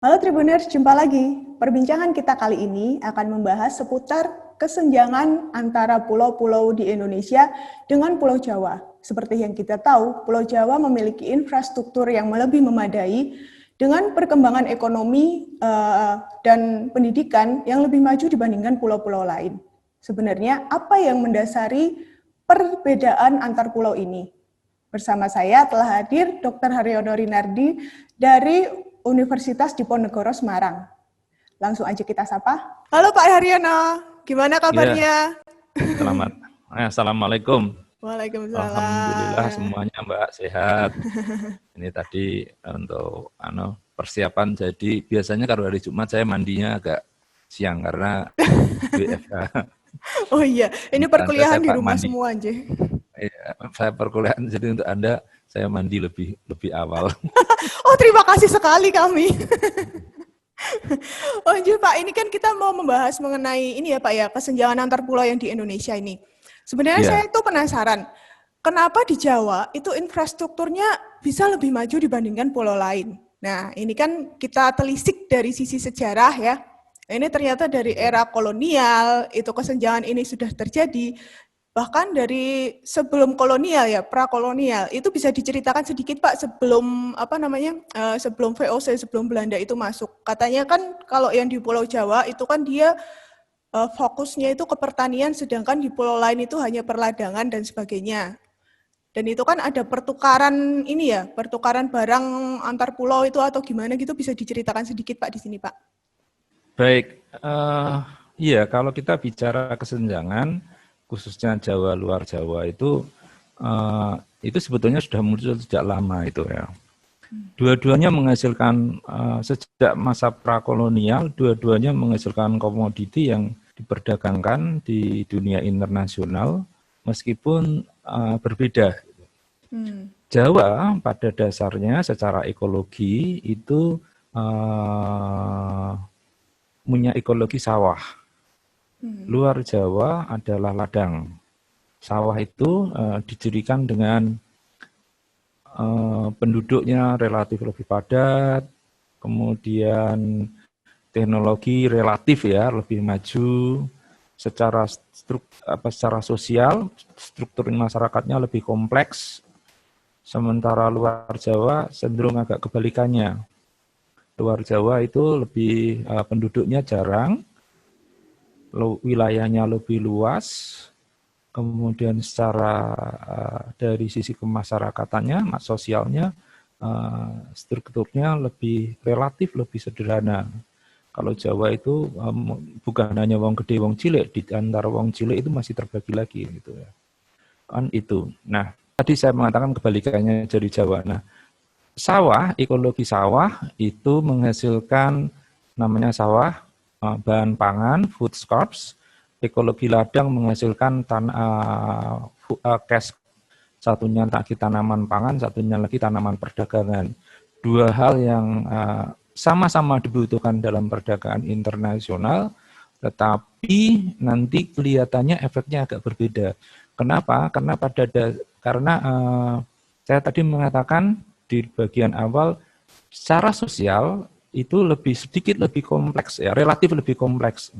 Halo Tribuners, jumpa lagi. Perbincangan kita kali ini akan membahas seputar kesenjangan antara pulau-pulau di Indonesia dengan Pulau Jawa. Seperti yang kita tahu, Pulau Jawa memiliki infrastruktur yang lebih memadai dengan perkembangan ekonomi dan pendidikan yang lebih maju dibandingkan pulau-pulau lain. Sebenarnya apa yang mendasari perbedaan antar pulau ini? Bersama saya telah hadir Dr. Haryono Rinardi dari Universitas Diponegoro Semarang. Langsung aja kita sapa. Halo Pak Haryono, gimana kabarnya? Selamat. Assalamualaikum. Waalaikumsalam. Alhamdulillah semuanya Mbak sehat. Ini tadi untuk persiapan, jadi biasanya kalau hari Jumat saya mandinya agak siang karena WFH. Oh iya, ini perkuliahan di rumah semua aja. Iya, saya perkuliahan, jadi untuk Anda saya mandi lebih awal. Oh, terima kasih sekali kami. Oh iya Pak, ini kan kita mau membahas mengenai ini ya Pak ya, kesenjangan antar pulau yang di Indonesia ini. Sebenarnya saya itu penasaran, kenapa di Jawa itu infrastrukturnya bisa lebih maju dibandingkan pulau lain? Nah, ini kan kita telisik dari sisi sejarah ya. Ini ternyata dari era kolonial, itu kesenjangan ini sudah terjadi. Bahkan dari sebelum kolonial ya, prakolonial, itu bisa diceritakan sedikit Pak sebelum sebelum VOC, sebelum Belanda itu masuk. Katanya kan kalau yang di Pulau Jawa itu kan dia fokusnya itu ke pertanian, sedangkan di pulau lain itu hanya perladangan dan sebagainya. Dan itu kan ada pertukaran ini ya, pertukaran barang antar pulau itu atau gimana gitu, bisa diceritakan sedikit Pak di sini Pak. Baik, iya kalau kita bicara kesenjangan, khususnya Jawa luar Jawa itu sebetulnya sudah muncul sejak lama itu ya. Dua-duanya menghasilkan sejak masa prakolonial, dua-duanya menghasilkan komoditi yang diperdagangkan di dunia internasional meskipun berbeda. Jawa pada dasarnya secara ekologi itu punya ekologi sawah. Luar Jawa adalah ladang. Sawah itu dicirikan dengan penduduknya relatif lebih padat, kemudian teknologi relatif ya lebih maju, secara sosial struktur masyarakatnya lebih kompleks. Sementara luar Jawa cenderung agak kebalikannya. Luar Jawa itu lebih penduduknya jarang, wilayahnya lebih luas, kemudian secara dari sisi kemasyarakatannya, sosialnya, strukturnya relatif lebih sederhana. Kalau Jawa itu bukan hanya wong gede, wong cilik, di antara wong cilik itu masih terbagi lagi gitu ya. Kan itu. Nah, tadi saya mengatakan kebalikannya dari Jawa. Nah, sawah, ekologi sawah itu menghasilkan namanya sawah, bahan pangan, food crops. Ekologi ladang menghasilkan cash, satunya lagi tanaman pangan, satunya lagi tanaman perdagangan. Dua hal yang sama-sama dibutuhkan dalam perdagangan internasional, tetapi nanti kelihatannya efeknya agak berbeda. Kenapa? Karena saya tadi mengatakan di bagian awal, secara sosial itu sedikit lebih kompleks ya, relatif lebih kompleks.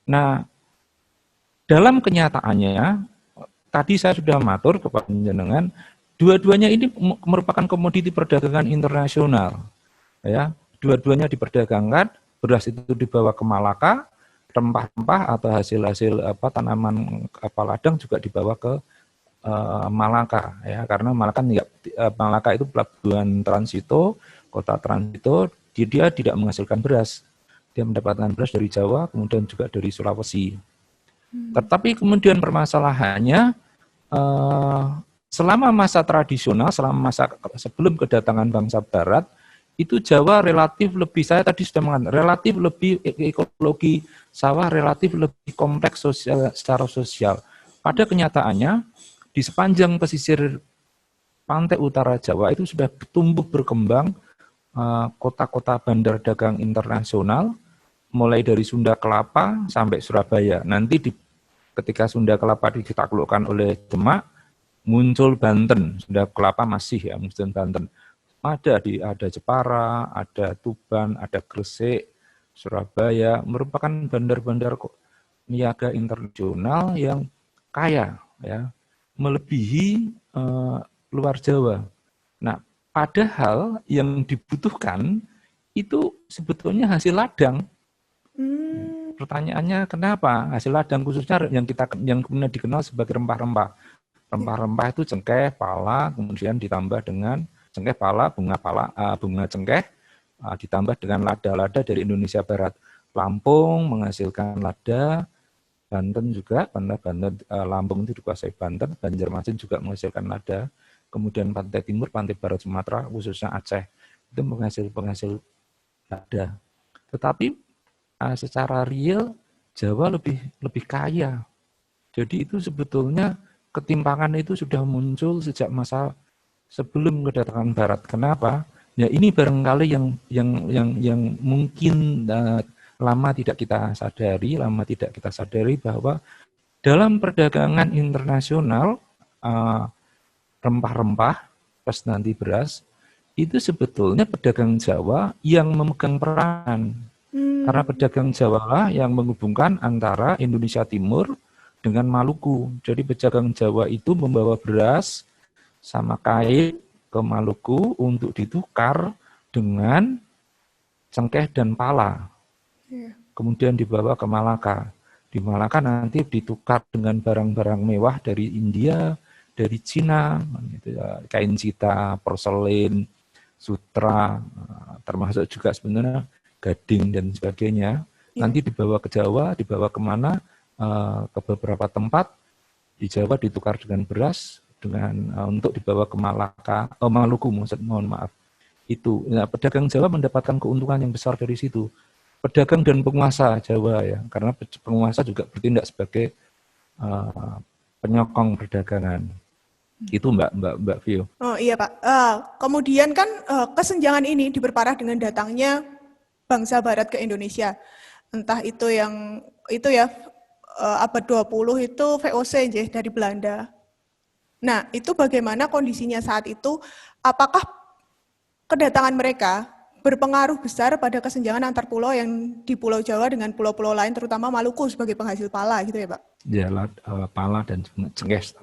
Nah, dalam kenyataannya, tadi saya sudah matur kepada jenengan, dua-duanya ini merupakan komoditi perdagangan internasional. Ya, dua-duanya diperdagangkan, beras itu dibawa ke Malaka, rempah-rempah atau hasil-hasil tanaman ladang juga dibawa ke Malaka ya, karena Malaka itu pelabuhan transito, kota transito, dia tidak menghasilkan beras. Dia mendapatkan beras dari Jawa, kemudian juga dari Sulawesi. Tetapi kemudian permasalahannya selama masa tradisional, sebelum kedatangan bangsa Barat, itu Jawa relatif lebih, saya tadi sudah mengatakan, relatif lebih ekologi sawah relatif lebih kompleks secara sosial. Pada kenyataannya, di sepanjang pesisir pantai utara Jawa itu sudah tumbuh berkembang kota-kota bandar dagang internasional, mulai dari Sunda Kelapa sampai Surabaya. Nanti ketika Sunda Kelapa ditaklukkan oleh Demak, muncul Banten. Sunda Kelapa masih ya, muncul Banten. ada Jepara, ada Tuban, ada Gresik, Surabaya, merupakan bandar-bandar niaga internasional yang kaya, ya, melebihi luar Jawa. Nah, padahal yang dibutuhkan itu sebetulnya hasil ladang. Pertanyaannya kenapa hasil ladang, khususnya yang kemudian dikenal sebagai rempah-rempah. Rempah-rempah itu cengkeh, pala, kemudian ditambah dengan cengkeh, pala, bunga cengkeh, ditambah dengan lada-lada dari Indonesia Barat. Lampung menghasilkan lada, Banten juga, karena Lampung itu dikuasai Banten, Banjarmasin juga menghasilkan lada, kemudian pantai timur, pantai barat Sumatera, khususnya Aceh, itu penghasil lada. Tetapi secara real Jawa lebih kaya. Jadi itu sebetulnya ketimpangan itu sudah muncul sejak masa sebelum kedatangan Barat. Kenapa? Ya ini barangkali yang mungkin lama tidak kita sadari bahwa dalam perdagangan internasional rempah-rempah plus nanti beras itu sebetulnya pedagang Jawa yang memegang peran. Karena pedagang Jawa lah yang menghubungkan antara Indonesia Timur dengan Maluku. Jadi pedagang Jawa itu membawa beras sama kain ke Maluku untuk ditukar dengan cengkeh dan pala. Kemudian dibawa ke Malaka. Di Malaka nanti ditukar dengan barang-barang mewah dari India, dari Cina, kain cita, porselin, sutra, termasuk juga sebenarnya gading dan sebagainya. Nanti dibawa ke Jawa, dibawa kemana? Ke beberapa tempat di Jawa ditukar dengan beras, untuk dibawa ke Maluku, mohon maaf. Itu, pedagang Jawa mendapatkan keuntungan yang besar dari situ. Pedagang dan penguasa Jawa ya, karena penguasa juga bertindak sebagai penyokong perdagangan. Itu Mbak Vio. Oh iya Pak. Kemudian kan kesenjangan ini diperparah dengan datangnya bangsa Barat ke Indonesia. Entah itu abad 20 itu VOC dari Belanda. Nah, itu bagaimana kondisinya saat itu? Apakah kedatangan mereka berpengaruh besar pada kesenjangan antar pulau yang di Pulau Jawa dengan pulau-pulau lain, terutama Maluku sebagai penghasil pala gitu ya Pak? Ya, pala dan cengkeh.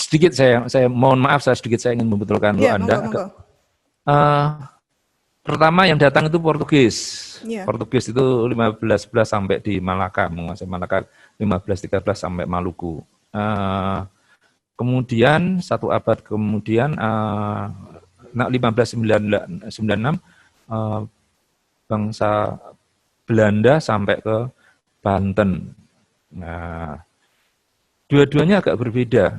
Sedikit saya mohon maaf, saya ingin membetulkan Anda. Monggo. Pertama yang datang itu Portugis. Portugis itu 1511 sampai di Malaka, menguasai Malaka 1513 sampai Maluku. Kemudian satu abad kemudian 1596 bangsa Belanda sampai ke Banten. Nah, dua-duanya agak berbeda.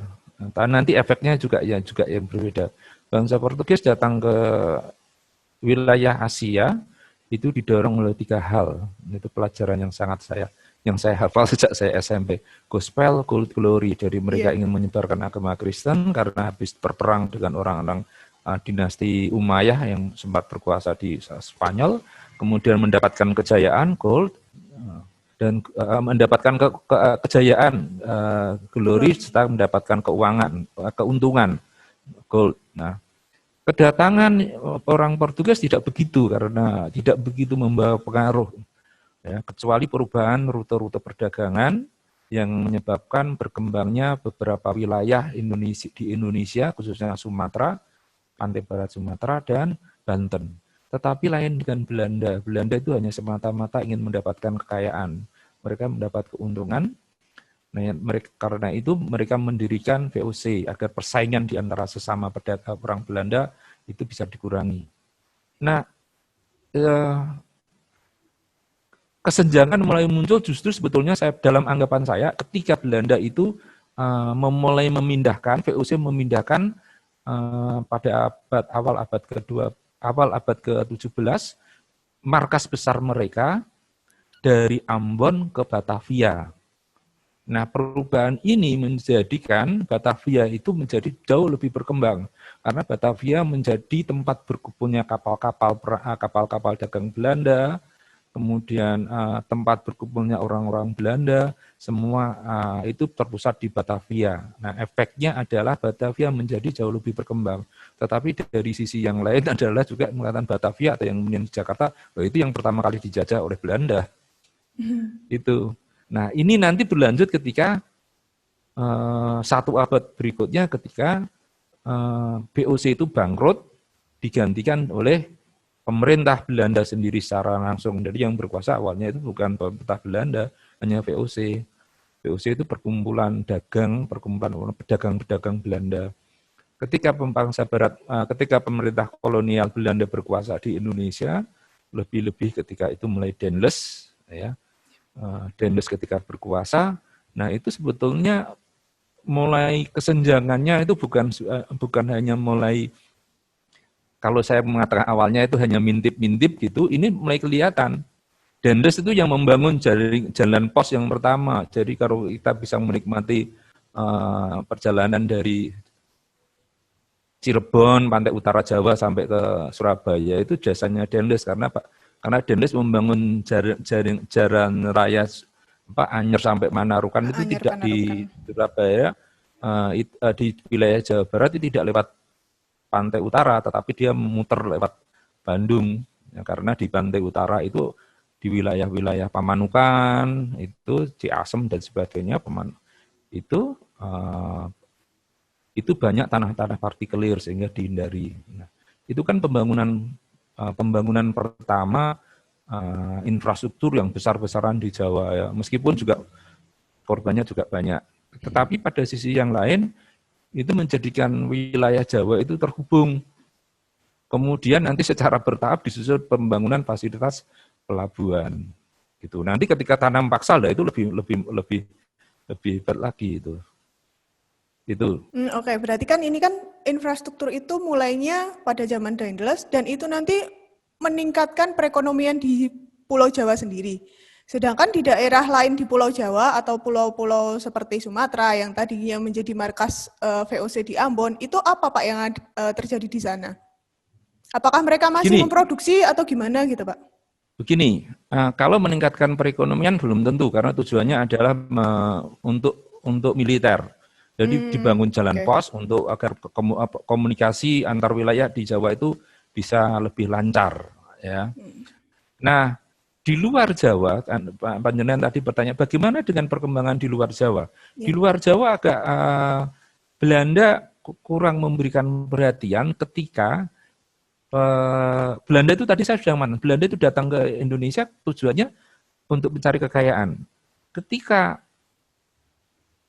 Nanti efeknya juga yang berbeda. Bangsa Portugis datang ke wilayah Asia itu didorong oleh 3 hal. Itu pelajaran yang saya hafal sejak saya SMP. Gospel, Gold Glory. Jadi mereka ingin menyebarkan agama Kristen karena habis berperang dengan orang-orang dinasti Umayyah yang sempat berkuasa di Spanyol, kemudian mendapatkan kejayaan gold dan mendapatkan kejayaan glory serta mendapatkan keuntungan gold. Nah, kedatangan orang Portugis tidak begitu karena tidak begitu membawa pengaruh, ya, kecuali perubahan rute-rute perdagangan yang menyebabkan berkembangnya beberapa wilayah di Indonesia, khususnya Sumatera, pantai barat Sumatera dan Banten. Tetapi lain dengan Belanda. Belanda itu hanya semata-mata ingin mendapatkan kekayaan. Mereka mendapat keuntungan. Nah, karena itu mereka mendirikan VOC agar persaingan di antara sesama pedagang orang Belanda itu bisa dikurangi. Nah, kesenjangan mulai muncul justru sebetulnya dalam anggapan saya ketika Belanda itu memulai memindahkan VOC pada awal abad ke-17 markas besar mereka dari Ambon ke Batavia. Nah, perubahan ini menjadikan Batavia itu menjadi jauh lebih berkembang karena Batavia menjadi tempat berkumpulnya kapal-kapal dagang Belanda, kemudian tempat berkumpulnya orang-orang Belanda, semua itu terpusat di Batavia. Nah, efeknya adalah Batavia menjadi jauh lebih berkembang. Tetapi dari sisi yang lain adalah juga mengatakan Batavia atau yang kemudian di Jakarta, itu yang pertama kali dijajah oleh Belanda. Itu. Nah, ini nanti berlanjut ketika satu abad berikutnya ketika BOC itu bangkrut, digantikan oleh pemerintah Belanda sendiri secara langsung. Jadi yang berkuasa awalnya itu bukan pemerintah Belanda, hanya VOC. VOC itu perkumpulan dagang, perkumpulan pedagang-pedagang Belanda. Ketika bangsa Barat, ketika pemerintah kolonial Belanda berkuasa di Indonesia, lebih-lebih ketika itu mulai Daendels, ya, Daendels ketika berkuasa, nah itu sebetulnya mulai kesenjangannya itu bukan hanya mulai, kalau saya mengatakan awalnya itu hanya mintip-mintip gitu, ini mulai kelihatan. Daendels itu yang membangun jalan pos yang pertama. Jadi kalau kita bisa menikmati perjalanan dari Cirebon, pantai utara Jawa sampai ke Surabaya itu jasanya Daendels karena Daendels membangun jalan raya Anyer sampai Manarukan itu Anyer tidak Panarukan. di Surabaya, di wilayah Jawa Barat itu tidak lewat pantai utara, tetapi dia memutar lewat Bandung, ya, karena di pantai utara itu di wilayah-wilayah Pamanukan, itu Ciasem dan sebagainya, itu banyak tanah-tanah partikelir sehingga dihindari. Nah, itu kan pembangunan pertama infrastruktur yang besar-besaran di Jawa, ya, meskipun juga korbannya juga banyak. Tetapi pada sisi yang lain itu menjadikan wilayah Jawa itu terhubung. Kemudian nanti secara bertahap disusul pembangunan fasilitas pelabuhan. Gitu. Nanti ketika tanam paksa itu lebih hebat lagi itu. Oke, berarti kan ini kan infrastruktur itu mulainya pada zaman Daendels dan itu nanti meningkatkan perekonomian di Pulau Jawa sendiri. Sedangkan di daerah lain di Pulau Jawa atau pulau-pulau seperti Sumatera yang tadinya menjadi markas VOC di Ambon, itu apa Pak yang terjadi di sana? Apakah mereka masih memproduksi atau gimana gitu Pak? Begini, kalau meningkatkan perekonomian belum tentu karena tujuannya adalah untuk militer. Jadi dibangun jalan pos untuk agar komunikasi antar wilayah di Jawa itu bisa lebih lancar, ya. Nah, di luar Jawa, Pak Jenderal tadi bertanya, bagaimana dengan perkembangan di luar Jawa? Di luar Jawa agak Belanda kurang memberikan perhatian ketika Belanda itu tadi saya sudah mana? Belanda itu datang ke Indonesia tujuannya untuk mencari kekayaan. Ketika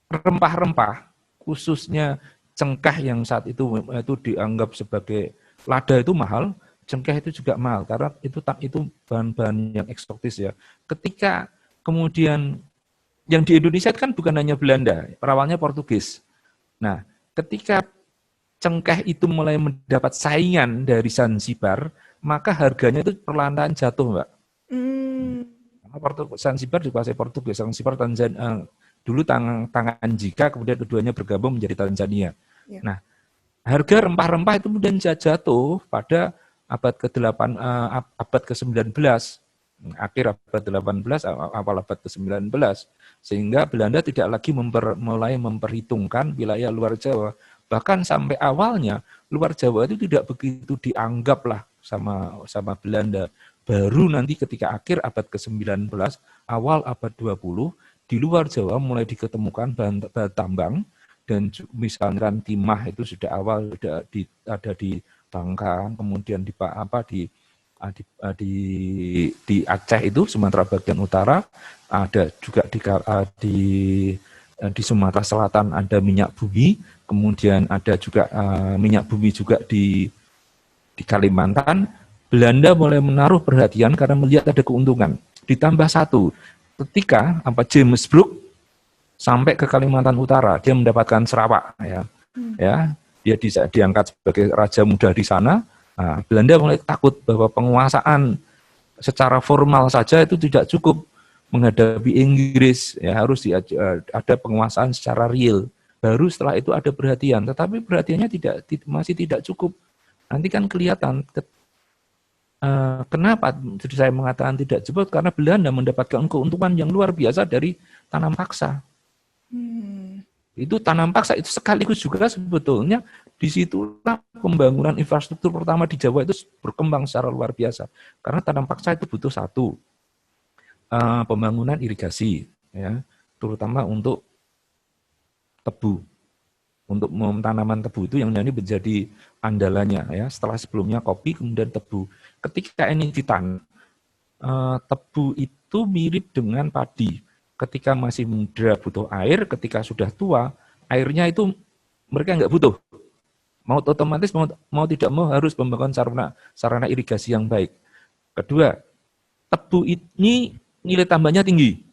rempah-rempah, khususnya cengkeh yang saat itu dianggap sebagai lada itu mahal, cengkeh itu juga mahal karena itu bahan-bahan yang eksotis ya. Ketika kemudian yang di Indonesia kan bukan hanya Belanda, awalnya Portugis. Nah, ketika cengkeh itu mulai mendapat saingan dari Zanzibar, maka harganya itu perlahan-lahan jatuh, Mbak. Zanzibar dikuasai Portugis, Zanzibar dulu tangan Jika, kemudian keduanya bergabung menjadi Tanzania. Nah, harga rempah-rempah itu kemudian jatuh pada abad ke-8, abad ke-19, akhir abad 18, awal abad ke-19, sehingga Belanda tidak lagi mulai memperhitungkan wilayah luar Jawa. Bahkan sampai awalnya luar Jawa itu tidak begitu dianggap lah sama Belanda. Baru nanti ketika akhir abad ke-19, awal abad 20, di luar Jawa mulai diketemukan bahan tambang, dan misalnya timah itu sudah awal ada di Bangka, kemudian di Aceh itu Sumatera bagian utara, ada juga di Sumatera Selatan ada minyak bumi, kemudian ada juga minyak bumi juga di Kalimantan. Belanda mulai menaruh perhatian karena melihat ada keuntungan. Ditambah satu, ketika James Brooke sampai ke Kalimantan Utara, dia mendapatkan Sarawak, ya, dia diangkat sebagai raja muda di sana. Nah, Belanda mulai takut bahwa penguasaan secara formal saja itu tidak cukup menghadapi Inggris, ya harus ada penguasaan secara real. Baru setelah itu ada perhatian, tetapi perhatiannya masih tidak cukup. Nanti kan kelihatan Kenapa saya mengatakan tidak jebol? Karena Belanda mendapatkan keuntungan yang luar biasa dari tanam paksa. Itu tanam paksa itu sekaligus juga sebetulnya disitulah pembangunan infrastruktur pertama di Jawa itu berkembang secara luar biasa. Karena tanam paksa itu butuh satu, pembangunan irigasi, ya, terutama untuk tebu. Untuk tanaman tebu itu yang nanti menjadi andalannya, ya. Setelah sebelumnya kopi, kemudian tebu. Ketika ini ditanam, tebu itu mirip dengan padi. Ketika masih muda butuh air, ketika sudah tua, airnya itu mereka nggak butuh. Mau otomatis, mau tidak mau harus membangun sarana irigasi yang baik. Kedua, tebu ini nilai tambahnya tinggi.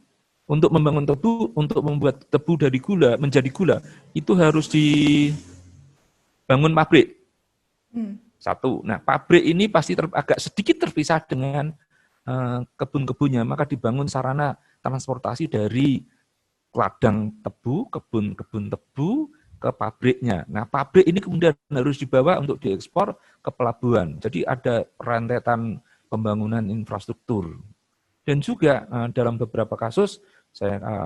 Untuk membangun tebu, untuk membuat tebu dari gula menjadi gula, itu harus dibangun pabrik. Satu. Nah, pabrik ini pasti agak sedikit terpisah dengan kebun-kebunnya, maka dibangun sarana transportasi dari ladang tebu, kebun tebu ke pabriknya. Nah, pabrik ini kemudian harus dibawa untuk diekspor ke pelabuhan. Jadi ada rentetan pembangunan infrastruktur. Dan juga dalam beberapa kasus,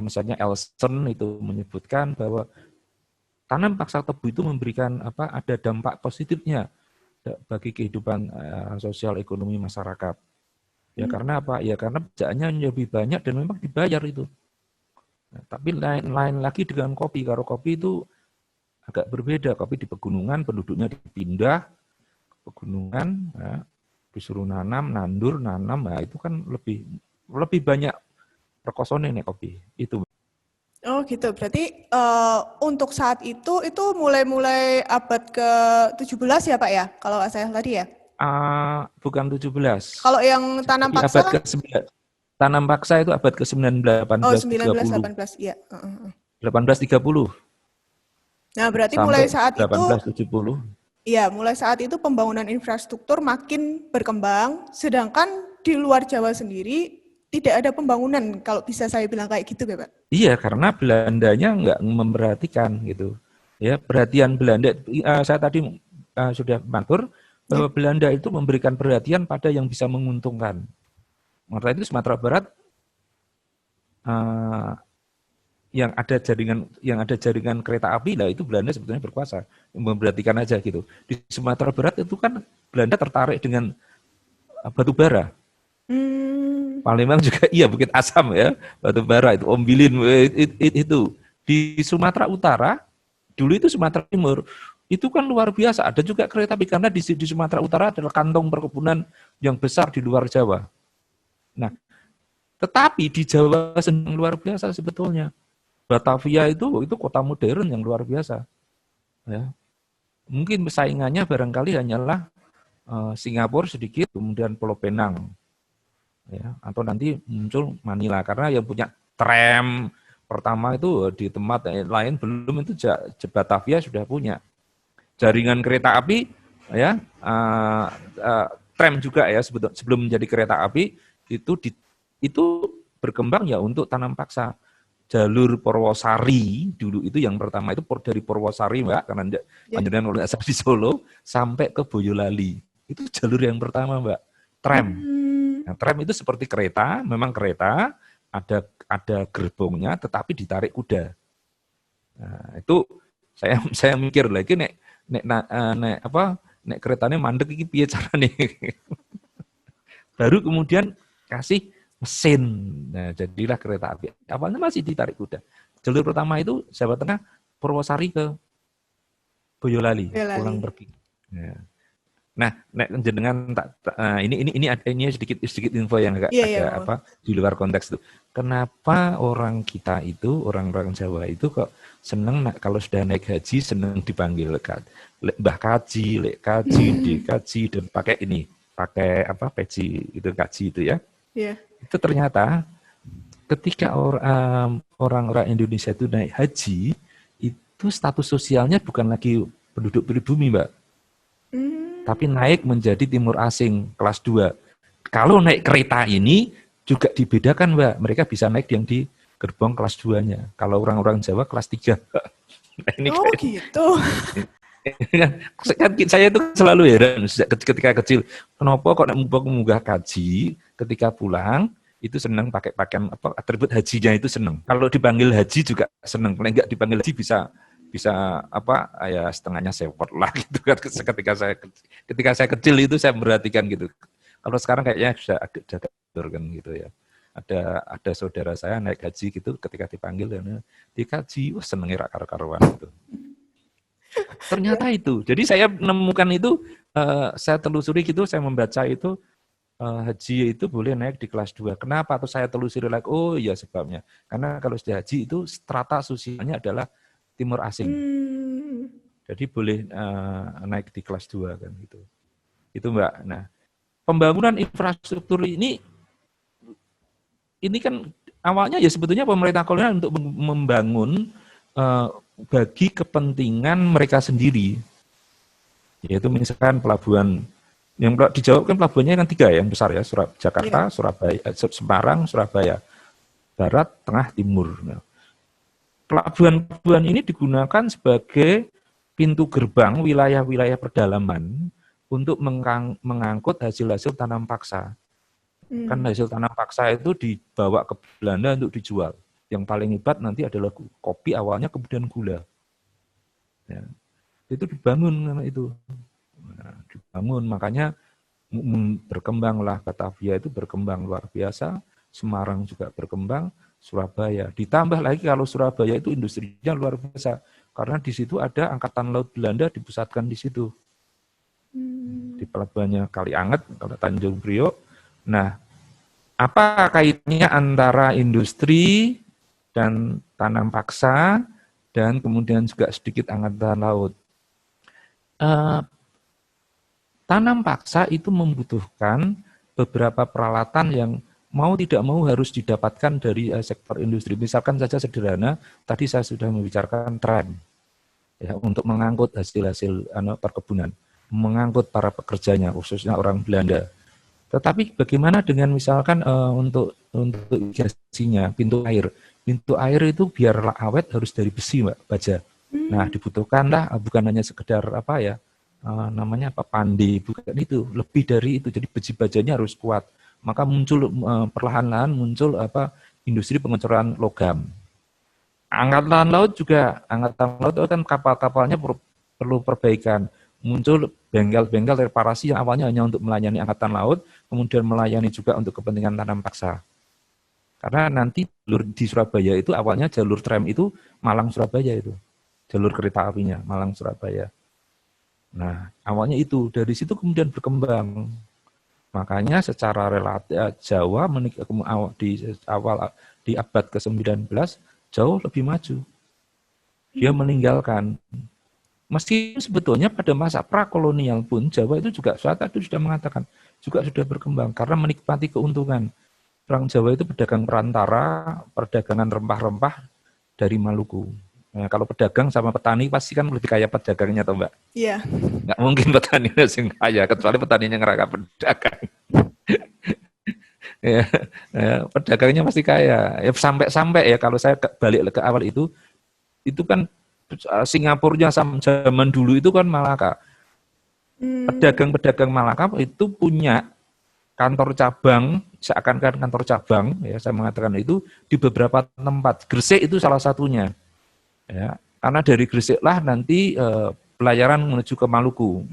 misalnya Elson itu menyebutkan bahwa tanam paksa tebu itu memberikan ada dampak positifnya bagi kehidupan sosial ekonomi masyarakat. Ya karena apa? Ya karena pekerjaannya lebih banyak dan memang dibayar itu. Nah, tapi lain lagi dengan kopi. Kalau kopi itu agak berbeda. Kopi di pegunungan, penduduknya dipindah ke pegunungan, ya, disuruh nanam, nanam, nah itu kan lebih banyak perkosone nih kopi itu. Oh gitu, berarti untuk saat itu mulai abad ke-17 ya Pak ya, kalau saya tadi ya? Bukan 17. Kalau yang tanam paksa? Abad ke-9. Tanam paksa itu abad ke-9, 1830. Oh 19, 18, iya. 1830. Nah berarti mulai saat 1870. Iya, mulai saat itu pembangunan infrastruktur makin berkembang, sedangkan di luar Jawa sendiri tidak ada pembangunan, kalau bisa saya bilang kayak gitu ya Pak? Iya, karena Belandanya nggak memperhatikan gitu. Ya, perhatian Belanda, saya tadi sudah matur bahwa Belanda itu memberikan perhatian pada yang bisa menguntungkan. Maka itu Sumatera Barat yang ada jaringan kereta api, lah itu Belanda sebetulnya berkuasa, memperhatikan aja gitu. Di Sumatera Barat itu kan Belanda tertarik dengan batu bara. Palembang juga iya, Bukit Asam ya, batu bara itu Ombilin itu. Di Sumatera Utara dulu itu Sumatera Timur itu kan luar biasa. Ada juga kereta api karena di Sumatera Utara adalah kantong perkebunan yang besar di luar Jawa. Nah, tetapi di Jawa sedang luar biasa sebetulnya. Batavia itu kota modern yang luar biasa. Ya. Mungkin saingannya barangkali hanyalah Singapura sedikit, kemudian Pulau Penang. Ya, atau nanti muncul Manila, karena yang punya tram pertama itu di tempat lain belum, itu Batavia sudah punya. Jaringan kereta api, ya, tram juga ya, sebelum menjadi kereta api, itu berkembang ya untuk tanam paksa. Jalur Purwosari dulu itu yang pertama itu dari Purwosari Mbak, karena panjenengan kalau asal di Solo sampai ke Boyolali. Itu jalur yang pertama Mbak, tram. Nah, tram itu seperti kereta, memang kereta ada gerbongnya tetapi ditarik kuda. Nah, itu saya mikir lagi nek keretanya mandek iki piye carane. Baru kemudian kasih mesin. Nah, jadilah kereta api. Awalnya masih ditarik kuda. Jalur pertama itu Jawa Tengah, Purwosari ke Boyolali. Pulang pergi. Nah, jenengan ini sedikit info yang agak di luar konteks itu. Kenapa orang kita itu, orang-orang Jawa itu kok seneng kalau sudah naik haji seneng dipanggil Mbah Kaji, Lek Kaji, Dek Kaji, dan pakai peci itu kaji itu ya. Yeah. Itu ternyata ketika orang-orang Indonesia itu naik haji, itu status sosialnya bukan lagi penduduk pribumi, Mbak. Tapi naik menjadi timur asing kelas 2. Kalau naik kereta ini juga dibedakan, Mbak. Mereka bisa naik yang di gerbong kelas 2-nya. Kalau orang-orang Jawa kelas 3. Nah, ini gitu. Kan saya itu selalu heran ketika kecil, kenapa kok munggah kaji ketika pulang itu senang pakai pakaian apa atribut hajinya itu senang. Kalau dipanggil haji juga senang. Kalau enggak dipanggil haji bisa bisa apa ya setengahnya sewot lah gitu kan ketika saya kecil itu saya memperhatikan gitu. Kalau sekarang kayaknya sudah agak jaga kan gitu ya. Ada saudara saya naik haji gitu ketika dipanggil ya dikaji, wah senengnya karuan gitu. Ternyata itu. Jadi saya menemukan itu, saya telusuri gitu, saya membaca itu, haji itu boleh naik di kelas 2. Kenapa? Atau saya telusuri lagi, oh iya sebabnya. Karena kalau sudah haji itu strata sosialnya adalah timur asing. Jadi boleh naik di kelas 2 kan gitu. Itu Mbak. Nah, pembangunan infrastruktur ini kan awalnya ya sebetulnya pemerintah kolonial untuk membangun bagi kepentingan mereka sendiri, yaitu misalkan pelabuhan yang di Jawa kan pelabuhannya kan 3 yang besar ya, Jakarta, Surabaya, Semarang, Surabaya, Barat, Tengah, Timur. Nah, pelabuhan-pelabuhan ini digunakan sebagai pintu gerbang wilayah-wilayah pedalaman untuk mengangkut hasil-hasil tanam paksa. Kan hasil tanam paksa itu dibawa ke Belanda untuk dijual. Yang paling hebat nanti adalah kopi awalnya, kemudian gula. Ya. Itu dibangun karena itu. Nah, dibangun, makanya berkembanglah Batavia itu berkembang luar biasa, Semarang juga berkembang, Surabaya. Ditambah lagi kalau Surabaya itu industrinya luar biasa, karena di situ ada Angkatan Laut Belanda dipusatkan di situ. Di pelabuhannya Kalianget, kalau Tanjung Priok. Nah, apa kaitannya antara industri dan tanam paksa dan kemudian juga sedikit angkatan laut? Tanam paksa itu membutuhkan beberapa peralatan yang mau tidak mau harus didapatkan dari sektor industri. Misalkan saja sederhana, tadi saya sudah membicarakan tram ya, untuk mengangkut hasil-hasil perkebunan, mengangkut para pekerjanya, khususnya orang Belanda. Tetapi bagaimana dengan misalkan untuk irigasinya, pintu air. Pintu air itu biar awet harus dari besi, Mbak, baja. Nah, dibutuhkanlah bukan hanya sekedar apa ya, namanya apa pandi, bukan itu, lebih dari itu. Jadi besi bajanya harus kuat. Maka muncul perlahan-lahan muncul apa industri pengecoran logam. Angkatan laut juga, angkatan laut itu kan kapal-kapalnya perlu perbaikan. Muncul bengkel-bengkel reparasi yang awalnya hanya untuk melayani angkatan laut, kemudian melayani juga untuk kepentingan tanam paksa. Karena nanti jalur di Surabaya itu awalnya jalur tram itu Malang-Surabaya itu. Jalur kereta apinya Malang-Surabaya. Nah, awalnya itu. Dari situ kemudian berkembang. Makanya secara relatif Jawa di abad ke-19 jauh lebih maju. Dia meninggalkan. Meski sebetulnya pada masa prakolonial pun Jawa itu juga saat itu sudah mengatakan juga sudah berkembang karena menikmati keuntungan. Orang Jawa itu pedagang perantara, perdagangan rempah-rempah dari Maluku. Nah, kalau pedagang sama petani pasti kan lebih kaya pedagangnya, toh Mbak? Iya. Nggak mungkin petaninya sing kaya, kecuali petaninya ngerangkap pedagang. Ya, pedagangnya pasti kaya. Ya, sampai ya kalau saya balik ke awal itu kan Singapura zaman dulu itu kan Malaka. Pedagang-pedagang Malaka itu punya kantor cabang, seakan-akan kantor cabang, ya saya mengatakan itu di beberapa tempat. Gresik itu salah satunya. Ya, karena dari Gresik lah nanti pelayaran menuju ke Maluku,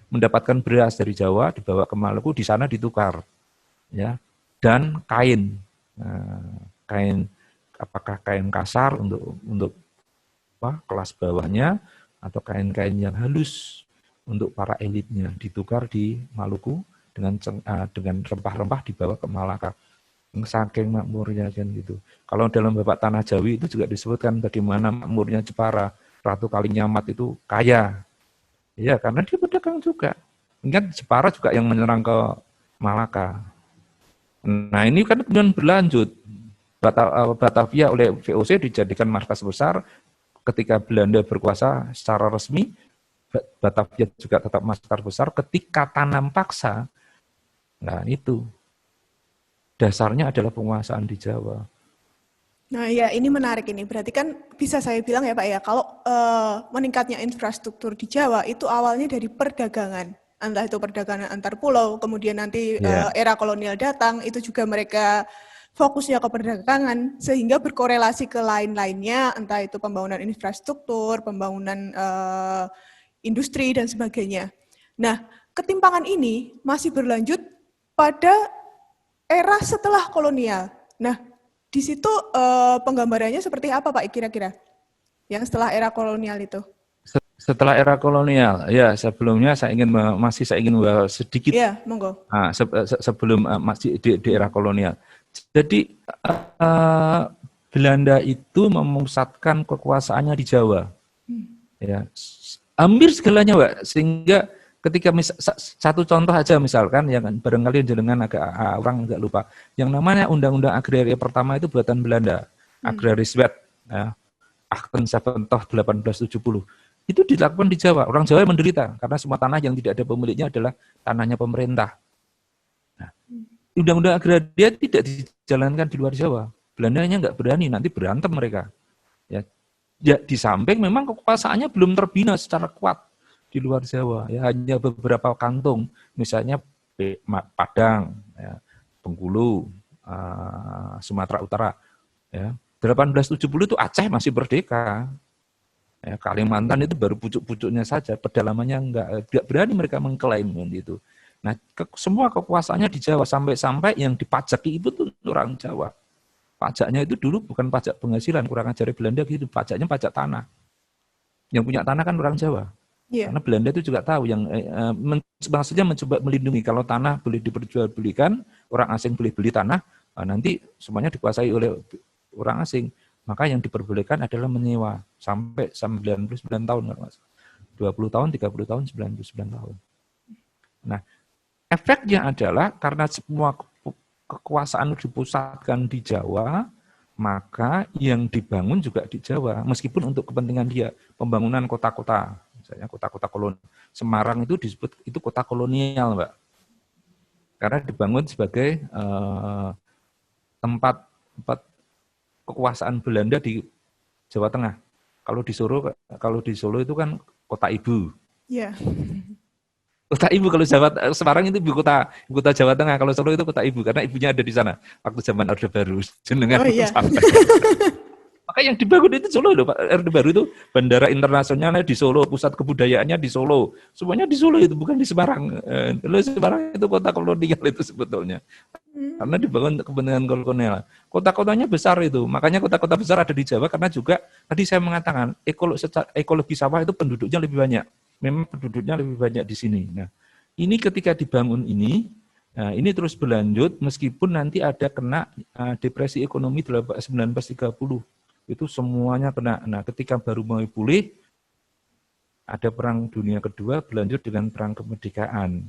mendapatkan beras dari Jawa dibawa ke Maluku, di sana ditukar. Ya, dan kain. Kain apakah kain kasar untuk kelas bawahnya atau kain-kain yang halus untuk para elitnya ditukar di Maluku dengan rempah-rempah dibawa ke Malaka. Saking makmurnya kan gitu. Kalau dalam Bapak Tanah Jawi itu juga disebutkan bagaimana makmurnya Jepara, Ratu Kalinyamat itu kaya. Ya, karena dia pedagang juga. Ingat Jepara juga yang menyerang ke Malaka. Nah, ini kan kemudian berlanjut. Batavia oleh VOC dijadikan markas besar. Ketika Belanda berkuasa secara resmi, Batavia juga tetap markas besar. Ketika tanam paksa, nah itu dasarnya adalah penguasaan di Jawa. Nah ya ini menarik ini. Berarti kan bisa saya bilang ya Pak ya, kalau meningkatnya infrastruktur di Jawa itu awalnya dari perdagangan. Entah itu perdagangan antar pulau, kemudian nanti Ya, era kolonial datang, itu juga mereka fokusnya ke perdagangan, sehingga berkorelasi ke lain-lainnya, entah itu pembangunan infrastruktur, pembangunan industri, dan sebagainya. Nah, ketimpangan ini masih berlanjut pada era setelah kolonial. Nah, di situ penggambarannya seperti apa Pak kira-kira? Yang setelah era kolonial itu? setelah era kolonial, ya sebelumnya saya ingin bahas sedikit Iya, monggo. sebelum masih di era kolonial. Jadi Belanda itu memusatkan kekuasaannya di Jawa, ya hampir segalanya, Mbak. Sehingga ketika satu contoh aja misalkan yang barangkali jenengan agak orang nggak lupa, yang namanya Undang-Undang Agraria pertama itu buatan Belanda, Agrariswet, ya, Akten Sabentah 1870. Itu dilakukan di Jawa. Orang Jawa menderita karena semua tanah yang tidak ada pemiliknya adalah tanahnya pemerintah. Nah, Undang-Undang Agraria tidak dijalankan di luar Jawa. Belandanya nggak berani, nanti berantem mereka. Ya, ya di samping memang kekuasaannya belum terbina secara kuat di luar Jawa. Ya, hanya beberapa kantung, misalnya Padang, ya, Bengkulu, Sumatera Utara. Ya. 1870 itu Aceh masih merdeka. Ya, Kalimantan itu baru pucuk-pucuknya saja, pedalamannya enggak berani mereka mengklaim gitu. Nah, semua kekuasaannya di Jawa sampai-sampai yang dipajaki itu tuh orang Jawa. Pajaknya itu dulu bukan pajak penghasilan, kurang ajar Belanda gitu, pajaknya pajak tanah. Yang punya tanah kan orang Jawa. Iya. Karena Belanda itu juga tahu yang maksudnya mencoba melindungi kalau tanah boleh diperjualbelikan, orang asing boleh beli tanah, nanti semuanya dikuasai oleh orang asing. Maka yang diperbolehkan adalah menyewa sampai 99 tahun, 20 tahun, 30 tahun, 99 tahun. Nah, efeknya adalah karena semua kekuasaan dipusatkan di Jawa, maka yang dibangun juga di Jawa, meskipun untuk kepentingan dia, pembangunan kota-kota, misalnya kota-kota kolonial. Semarang itu disebut itu kota kolonial, Mbak. Karena dibangun sebagai tempat kekuasaan Belanda di Jawa Tengah. Kalau di Solo itu kan kota ibu. Iya. Kota ibu kalau Semarang itu ibu kota Jawa Tengah. Kalau Solo itu kota ibu karena ibunya ada di sana. Waktu zaman Orde Baru jenengan Oh iya. sampai. Maka yang dibangun itu Solo loh, Pak. Orde Baru itu bandara internasionalnya di Solo, pusat kebudayaannya di Solo. Semuanya di Solo itu bukan di Semarang. Semarang itu kota kolonial itu sebetulnya. Karena dibangun kepentingan kolonial. Kota-kotanya besar itu, makanya kota-kota besar ada di Jawa karena juga tadi saya mengatakan ekologi sawah itu penduduknya lebih banyak. Memang penduduknya lebih banyak di sini. Nah, ini ketika dibangun ini, nah ini terus berlanjut meskipun nanti ada kena depresi ekonomi 1930. Itu semuanya kena. Nah, ketika baru mulai pulih, ada Perang Dunia Kedua berlanjut dengan Perang Kemerdekaan.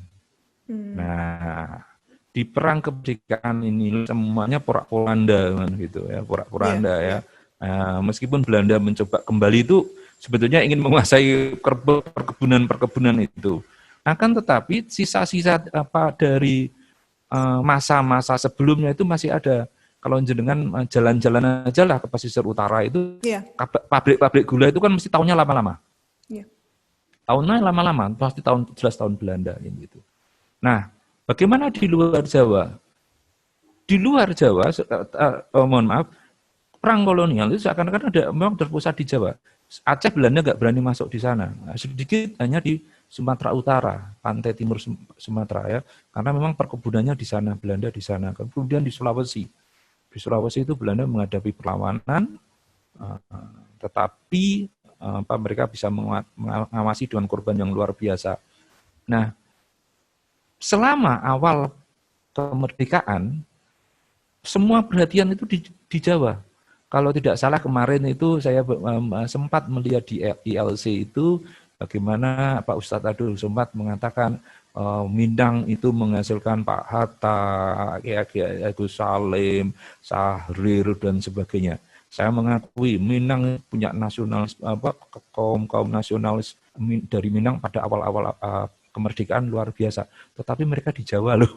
Nah, di perang kemerdekaan ini semuanya porak-poranda gitu ya, porak-poranda ya. Meskipun Belanda mencoba kembali itu sebetulnya ingin menguasai perkebunan itu. Akan tetapi sisa-sisa dari masa-masa sebelumnya itu masih ada. Kalau jenengan jalan-jalan aja lah ke pesisir utara itu, pabrik-pabrik gula itu kan mesti tahunnya lama-lama. Tahunnya lama-lama, pasti jelas tahun Belanda gitu. Nah, bagaimana di luar Jawa? Di luar Jawa, mohon maaf, perang kolonial itu seakan-akan memang terpusat di Jawa. Aceh Belanda nggak berani masuk di sana. Nah, sedikit hanya di Sumatera Utara, pantai timur Sumatera ya, karena memang perkebunannya di sana, Belanda di sana. Kemudian di Sulawesi itu Belanda menghadapi perlawanan, tetapi mereka bisa mengawasi dengan korban yang luar biasa. Nah, selama awal kemerdekaan, semua perhatian itu di Jawa. Kalau tidak salah kemarin itu saya sempat melihat di ILC itu bagaimana Pak Ustadz Abdul Somad mengatakan Minang itu menghasilkan Pak Hatta, Agus Salim, Syahrir dan sebagainya. Saya mengakui Minang punya nasionalis kaum nasionalis dari Minang pada awal-awal kemerdekaan luar biasa, tetapi mereka di Jawa loh.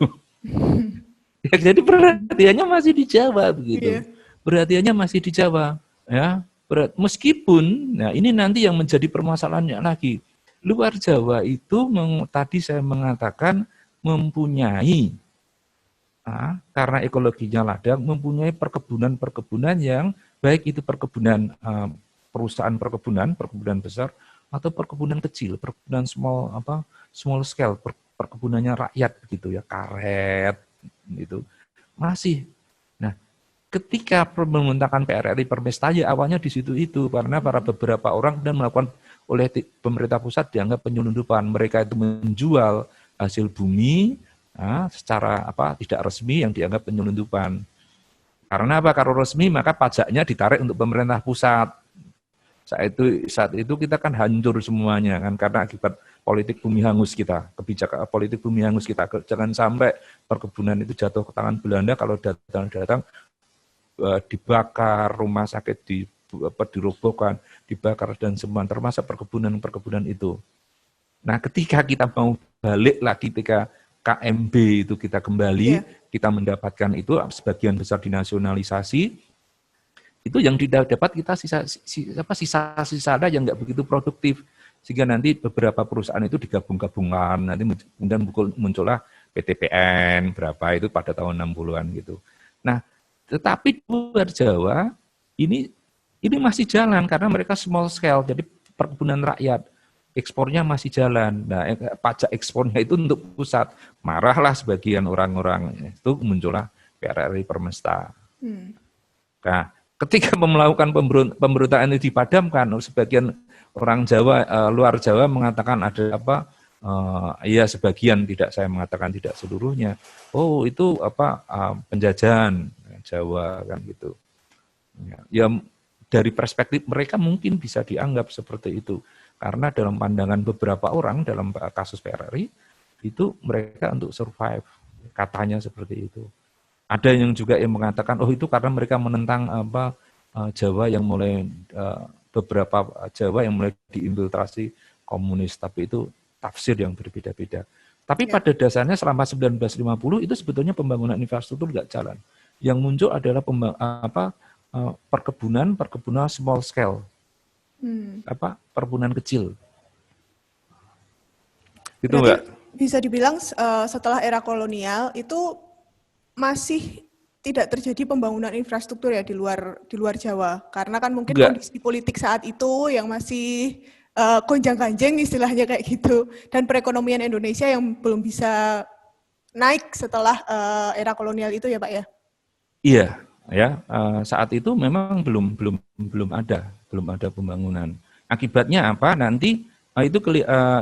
Ya, jadi perhatiannya masih di Jawa begitu. perhatiannya masih di Jawa, ya. Meskipun, nah ini nanti yang menjadi permasalahannya lagi. Luar Jawa itu tadi saya mengatakan mempunyai, karena ekologinya ladang, mempunyai perkebunan-perkebunan yang baik itu perkebunan perusahaan perkebunan besar atau perkebunan kecil, perkebunan small scale, perkebunannya rakyat gitu ya, karet gitu. Masih. Nah, ketika pembentukan PRRI Permesta ya awalnya di situ itu karena beberapa orang dan melakukan oleh pemerintah pusat dianggap penyelundupan. Mereka itu menjual hasil bumi secara tidak resmi yang dianggap penyelundupan. Karena apa? Kalau resmi maka pajaknya ditarik untuk pemerintah pusat. Saat itu kita kan hancur semuanya kan karena akibat politik bumi hangus kita, kebijakan politik bumi hangus kita. Jangan sampai perkebunan itu jatuh ke tangan Belanda kalau datang dibakar, rumah sakit dirobohkan, dibakar dan semua termasuk perkebunan itu. Nah, ketika kita mau balik lagi ketika KMB itu kita kembali, kita mendapatkan itu sebagian besar dinasionalisasi. Itu yang dapat kita sisa-sisa ada yang nggak begitu produktif sehingga nanti beberapa perusahaan itu digabung-gabungkan nanti kemudian muncullah PTPN berapa itu pada tahun 60-an gitu. Nah, tetapi luar Jawa ini masih jalan karena mereka small scale jadi perkebunan rakyat ekspornya masih jalan. Nah, pajak ekspornya itu untuk pusat. Marahlah sebagian orang-orang itu muncullah PRRI Permesta. Nah, ketika melakukan pemberontakan itu dipadamkan, sebagian orang Jawa, luar Jawa mengatakan ada ya sebagian, tidak saya mengatakan tidak seluruhnya. Oh itu penjajahan Jawa kan gitu. Ya dari perspektif mereka mungkin bisa dianggap seperti itu, karena dalam pandangan beberapa orang dalam kasus PRRI itu mereka untuk survive, katanya seperti itu. Ada yang juga yang mengatakan, oh itu karena mereka menentang Jawa yang mulai beberapa Jawa yang mulai diinfiltrasi komunis, tapi itu tafsir yang berbeda-beda. Tapi pada dasarnya selama 1950 itu sebetulnya pembangunan infrastruktur nggak jalan. Yang muncul adalah perkebunan small scale, perkebunan kecil. Itu Mbak. Bisa dibilang setelah era kolonial itu masih tidak terjadi pembangunan infrastruktur ya di luar Jawa, karena kan mungkin kondisi politik saat itu yang masih gonjang-ganjing istilahnya kayak gitu, dan perekonomian Indonesia yang belum bisa naik setelah era kolonial itu ya Pak ya? Iya, ya saat itu memang belum ada pembangunan. Akibatnya apa? Nanti itu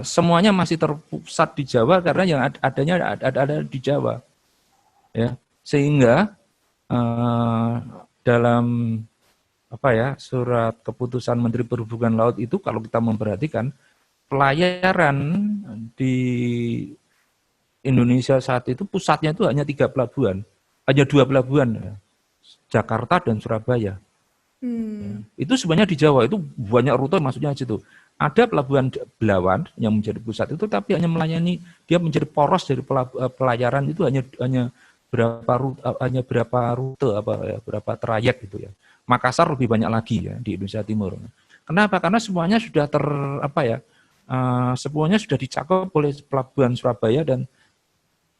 semuanya masih terpusat di Jawa karena yang adanya ada di Jawa, ya. Sehingga dalam surat keputusan Menteri Perhubungan Laut itu kalau kita memperhatikan pelayaran di Indonesia saat itu pusatnya itu hanya 2 pelabuhan, Jakarta dan Surabaya. Itu sebenarnya di Jawa itu banyak rute masuknya situ. Ada pelabuhan Belawan yang menjadi pusat itu tapi hanya melayani, dia menjadi poros dari pelayaran itu hanya berapa rute berapa trayek gitu ya. Makassar lebih banyak lagi ya di Indonesia Timur. Kenapa? Karena semuanya sudah semuanya sudah dicakup oleh pelabuhan Surabaya dan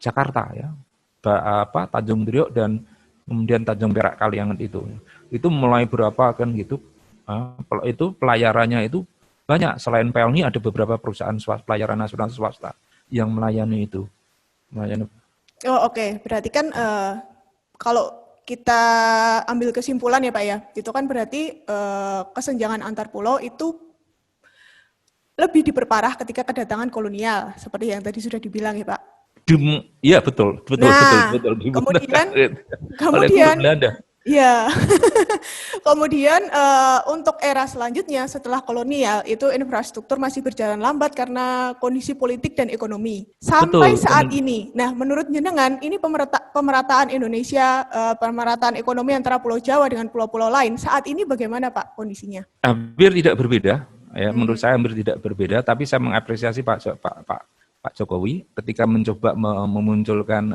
Jakarta ya. Tanjung Priok dan kemudian Tanjung Perak Kaliangan itu mulai berapa kan gitu. Itu pelayarannya itu banyak. Selain Pelni ada beberapa perusahaan pelayaran nasional swasta yang melayani itu. Oh oke. Berarti kan kalau kita ambil kesimpulan ya Pak ya, itu kan berarti kesenjangan antar pulau itu lebih diperparah ketika kedatangan kolonial, seperti yang tadi sudah dibilang ya Pak. Iya betul. Kemudian ya, kemudian untuk era selanjutnya setelah kolonial itu infrastruktur masih berjalan lambat karena kondisi politik dan ekonomi sampai saat ini. Nah, menurut jenengan ini pemerataan Indonesia, pemerataan ekonomi antara Pulau Jawa dengan pulau-pulau lain saat ini bagaimana Pak kondisinya? Hampir tidak berbeda, ya menurut saya hampir tidak berbeda. Tapi saya mengapresiasi Pak Jokowi ketika mencoba memunculkan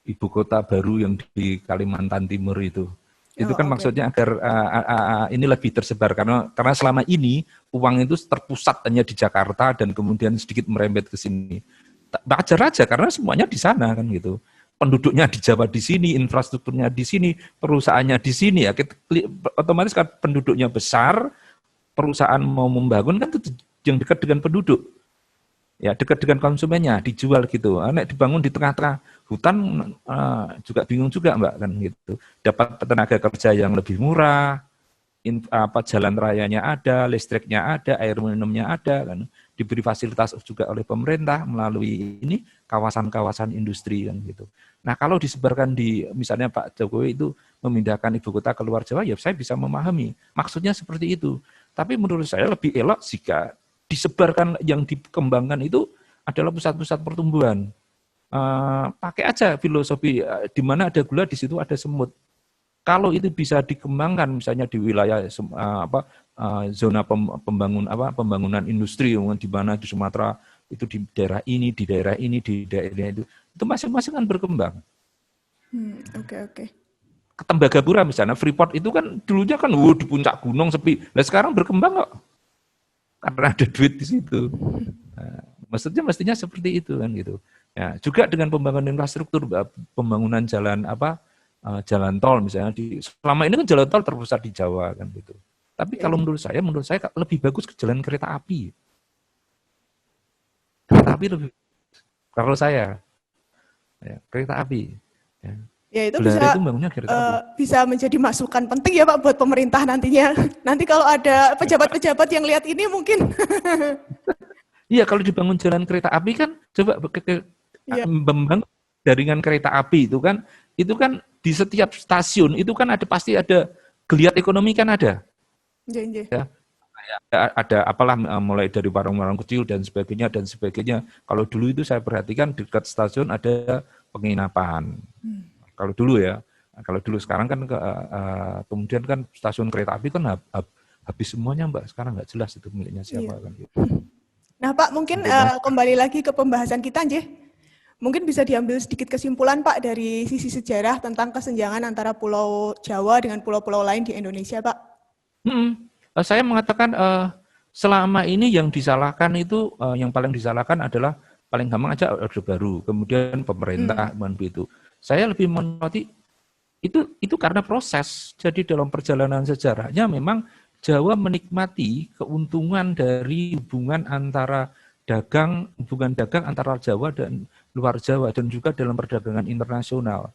ibu kota baru yang di Kalimantan Timur itu. Itu kan oke. maksudnya agar ini lebih tersebar karena selama ini uang itu terpusat hanya di Jakarta dan kemudian sedikit merembet ke sini. Wajar aja karena semuanya di sana kan gitu. Penduduknya di Jawa di sini, infrastrukturnya di sini, perusahaannya di sini ya. Otomatis kan penduduknya besar, perusahaan mau membangun kan yang dekat dengan penduduk. Ya, dekat dengan konsumennya, dijual gitu. Nek dibangun di tengah-tengah hutan juga bingung juga Mbak kan gitu. Dapat tenaga kerja yang lebih murah, jalan rayanya ada, listriknya ada, air minumnya ada kan. Diberi fasilitas juga oleh pemerintah melalui ini kawasan-kawasan industri kan gitu. Nah, kalau disebarkan di misalnya Pak Jokowi itu memindahkan ibu kota keluar Jawa, ya saya bisa memahami. Maksudnya seperti itu. Tapi menurut saya lebih elok jika disebarkan yang dikembangkan itu adalah pusat-pusat pertumbuhan. Pakai aja filosofi di mana ada gula di situ ada semut. Kalau itu bisa dikembangkan misalnya di wilayah zona pembangunan industri di mana di Sumatera itu di daerah ini, di daerah ini, di daerah itu masing-masing kan berkembang. Oke. Tembagapura misalnya Freeport itu kan dulunya kan di puncak gunung sepi. Nah sekarang berkembang kok. Karena ada duit di situ. Nah, mestinya seperti itu kan gitu. Ya, juga dengan pembangunan infrastruktur, pembangunan jalan jalan tol misalnya selama ini kan jalan tol terpusat di Jawa kan gitu. Tapi kalau menurut saya lebih bagus ke jalan kereta api. Kereta api lebih kalau saya ya, kereta api. Ya. Ya itu bisa menjadi masukan penting ya Pak buat pemerintah nantinya. Nanti kalau ada pejabat-pejabat yang lihat ini mungkin. Iya kalau dibangun jalan kereta api kan coba membangun jaringan kereta api itu kan di setiap stasiun itu kan pasti ada geliat ekonomi kan ada. Ya. Ada mulai dari warung-warung kecil dan sebagainya. Kalau dulu itu saya perhatikan dekat stasiun ada penginapan. Kalau dulu ya, kalau dulu sekarang kan kemudian kan stasiun kereta api kan habis semuanya Mbak, sekarang nggak jelas itu miliknya siapa kan gitu. Nah Pak, mungkin kembali lagi ke pembahasan kita Nje. Mungkin bisa diambil sedikit kesimpulan Pak dari sisi sejarah tentang kesenjangan antara Pulau Jawa dengan pulau-pulau lain di Indonesia Pak. Saya mengatakan selama ini yang disalahkan itu yang paling disalahkan adalah paling gampang aja Orde Baru, kemudian pemerintah begitu. Saya lebih menyoroti itu karena proses. Jadi dalam perjalanan sejarahnya memang Jawa menikmati keuntungan dari hubungan dagang antara Jawa dan luar Jawa dan juga dalam perdagangan internasional.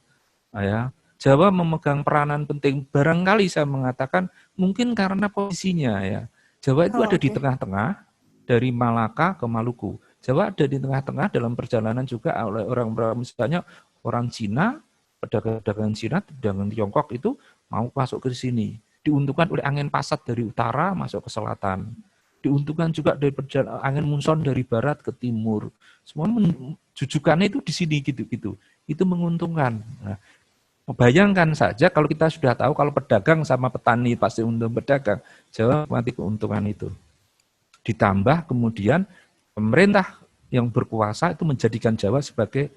Ya. Jawa memegang peranan penting. Barangkali saya mengatakan mungkin karena posisinya ya. Jawa itu ada di tengah-tengah dari Malaka ke Maluku. Jawa ada di tengah-tengah dalam perjalanan juga oleh orang-orang misalnya orang Cina, pedagang Cina, pedagang Tiongkok itu mau masuk ke sini. Diuntungkan oleh angin pasat dari utara masuk ke selatan. Diuntungkan juga dari angin munson dari barat ke timur. Semua jujukannya itu di sini gitu-gitu. Itu menguntungkan. Nah, bayangkan saja kalau kita sudah tahu kalau pedagang sama petani pasti untung pedagang, Jawa mati keuntungan itu. Ditambah kemudian pemerintah yang berkuasa itu menjadikan Jawa sebagai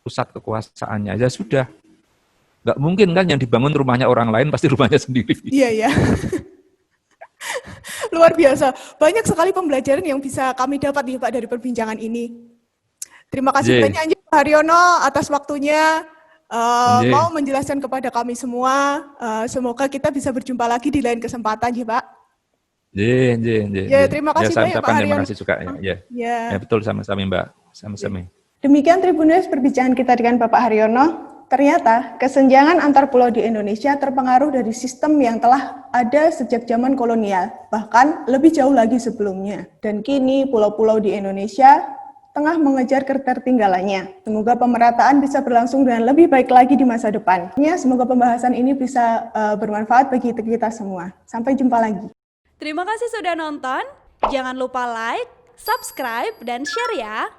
pusat kekuasaannya. Ya sudah, nggak mungkin kan yang dibangun rumahnya orang lain pasti rumahnya sendiri. Iya. Luar biasa. Banyak sekali pembelajaran yang bisa kami dapat nih Pak dari perbincangan ini. Terima kasih banyak Pak Haryono atas waktunya. Mau menjelaskan kepada kami semua. Semoga kita bisa berjumpa lagi di lain kesempatan ya Pak. Ya, terima kasih banyak Pak Haryono. Terima kasih juga ya. Betul sama-sama Mbak. Sama-sama. Demikian Tribuners perbincangan kita dengan Bapak Haryono. Ternyata kesenjangan antar pulau di Indonesia terpengaruh dari sistem yang telah ada sejak zaman kolonial, bahkan lebih jauh lagi sebelumnya. Dan kini pulau-pulau di Indonesia tengah mengejar ketertinggalannya. Semoga pemerataan bisa berlangsung dengan lebih baik lagi di masa depan. Semoga pembahasan ini bisa bermanfaat bagi kita semua. Sampai jumpa lagi. Terima kasih sudah nonton. Jangan lupa like, subscribe, dan share ya.